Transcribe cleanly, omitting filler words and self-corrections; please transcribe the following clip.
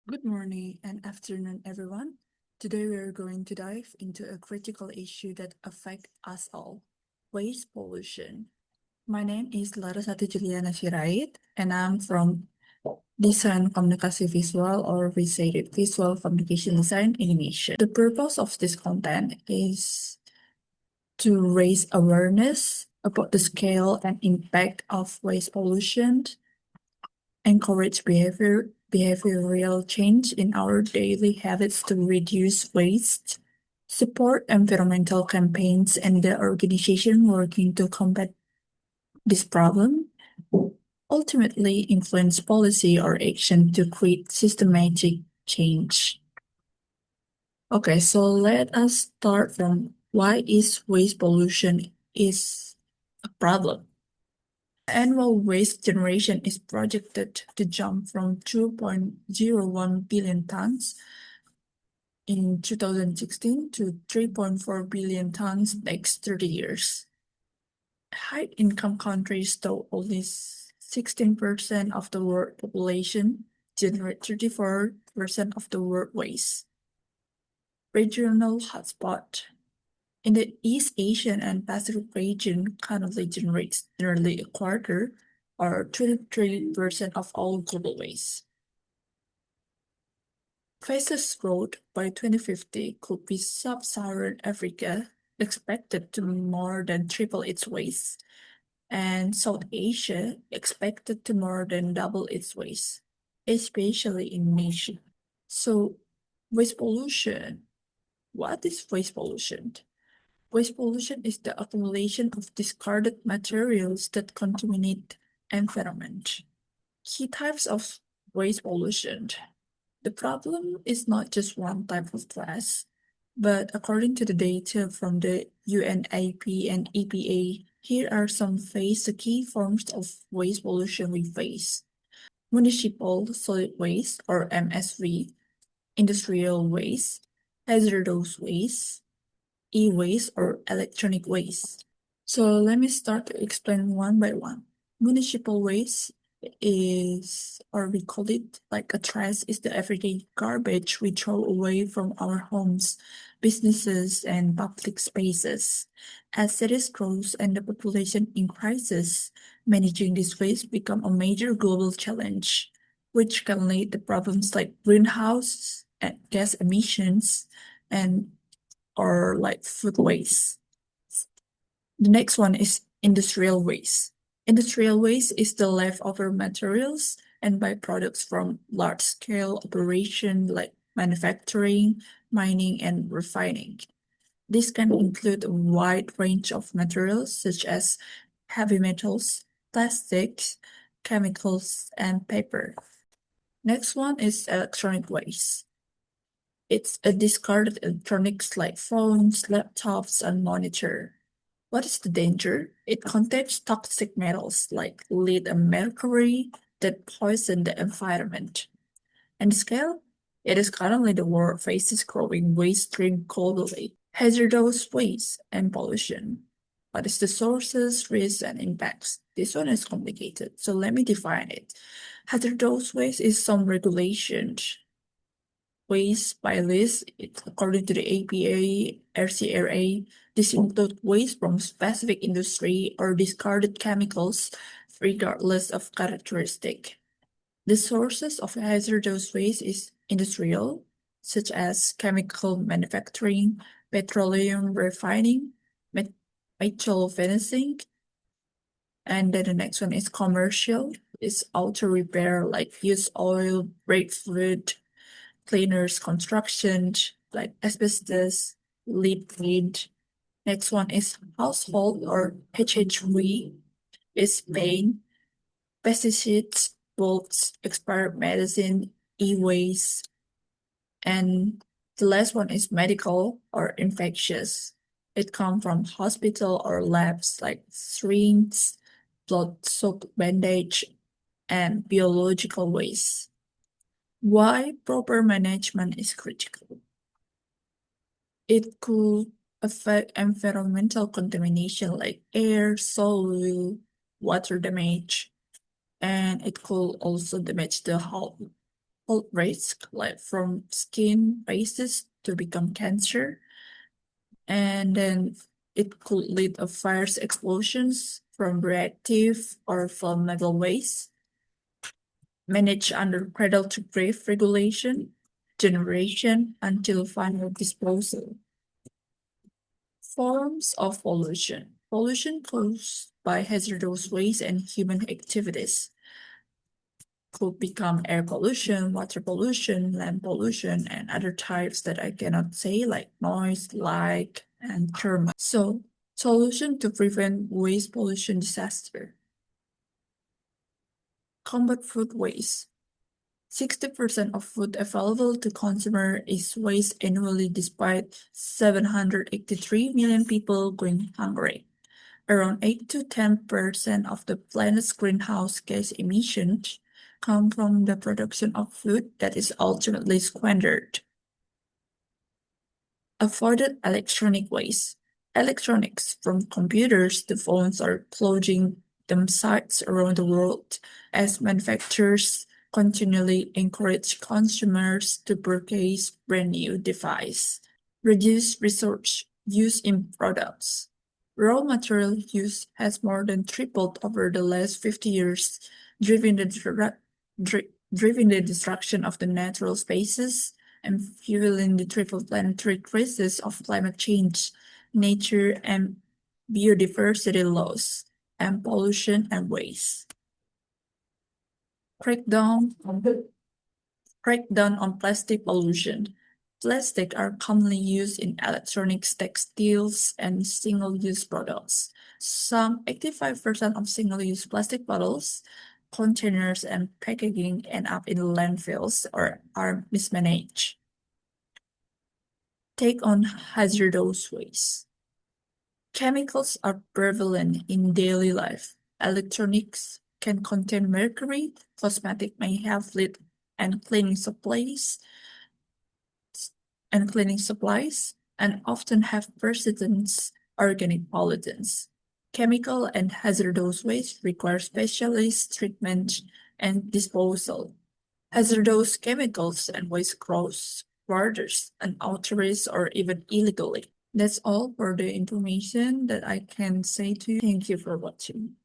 Good morning and afternoon, everyone. Today we are going to dive into a critical issue that affects us all, waste pollution. My name is Larasati Juliana Sirait, and I'm from Design Komunikasi Visual, or we say it Visual Communication Design Animation. The purpose of this content is to raise awareness about the scale and impact of waste pollution, encourage behavioral change in our daily habits to reduce waste, support environmental campaigns and the organization working to combat this problem, ultimately influence policy or action to create systematic change. Okay, so let us start from why is waste pollution is a problem. Annual waste generation is projected to jump from 2.01 billion tons in 2016 to 3.4 billion tons next 30 years. High-income countries, though only 16% of the world population, generate 34% of the world waste. Regional hotspot. In the East Asian and Pacific region currently generates nearly a quarter or 23% of all global waste. Fastest growth by 2050 could be sub-Saharan Africa, expected to more than triple its waste, and South Asia, expected to more than double its waste, especially in Asia. So, waste pollution. What is waste pollution? Waste pollution is the accumulation of discarded materials that contaminate environment. Key types of waste pollution. The problem is not just one type of trash, but according to the data from the UNEP and EPA, here are some face the key forms of waste pollution we face. Municipal solid waste or MSV, industrial waste, hazardous waste, e-waste or electronic waste. So let me start to explain one by one. Municipal waste is, or we call it like a trash, is the everyday garbage we throw away from our homes, businesses, and public spaces. As cities grow and the population increases, managing this waste become a major global challenge, which can lead to problems like greenhouse gas emissions and or like food waste. The next one is industrial waste. Industrial waste is the leftover materials and byproducts from large-scale operation like manufacturing, mining, and refining. This can include a wide range of materials such as heavy metals, plastics, chemicals, and paper. Next one is electronic waste. It's a discarded electronics like phones, laptops, and monitor. What is the danger? It contains toxic metals like lead and mercury that poison the environment. And the scale? It is currently the world faces growing waste stream globally. Hazardous waste and pollution. What is the sources, risks, and impacts? This one is complicated, so let me define it. Hazardous waste is some regulations waste by list, according to the APA, RCRA, this include waste from specific industry or discarded chemicals, regardless of characteristic. The sources of hazardous waste is industrial, such as chemical manufacturing, petroleum refining, metal finishing, and then the next one is commercial. It's auto repair like used oil, brake fluid, cleaners, construction, like asbestos, lead paint. Next one is household or HHV is paint, pesticides, bulks, expired medicine, e-waste. And the last one is medical or infectious. It comes from hospital or labs like syringes, blood soaked bandage, and biological waste. Why proper management is critical? It could affect environmental contamination like air, soil, water damage, and it could also damage the health. health risk, like from skin phases to become cancer, and then it could lead to fires explosions from reactive or flammable waste, managed under cradle to grave regulation, generation until final disposal. Forms of pollution. Pollution caused by hazardous waste and human activities could become air pollution, water pollution, land pollution, and other types that I cannot say, like noise, light, and thermal. So, solution to prevent waste pollution disaster. Combat food waste. 60% of food available to consumer is waste annually despite 783 million people going hungry. Around 8 to 10% of the planet's greenhouse gas emissions come from the production of food that is ultimately squandered. Avoided electronic waste. Electronics, from computers to phones, are closing sites around the world as manufacturers continually encourage consumers to purchase brand new devices. Reduce resource use in products. Raw material use has more than tripled over the last 50 years, driving driving the destruction of the natural spaces and fueling the triple planetary crisis of climate change, nature and biodiversity loss, and pollution and waste. Crackdown on plastic pollution. Plastic are commonly used in electronics, textiles, and single-use products. Some 85% of single-use plastic bottles, containers, and packaging end up in landfills or are mismanaged. Take on hazardous waste. Chemicals are prevalent in daily life. Electronics can contain mercury, cosmetic may have lead, and cleaning supplies, and often have persistent organic pollutants. Chemical and hazardous waste require specialist treatment and disposal. Hazardous chemicals and waste cross borders unauthorized or even illegally. That's all for the information that I can say to you. Thank you for watching.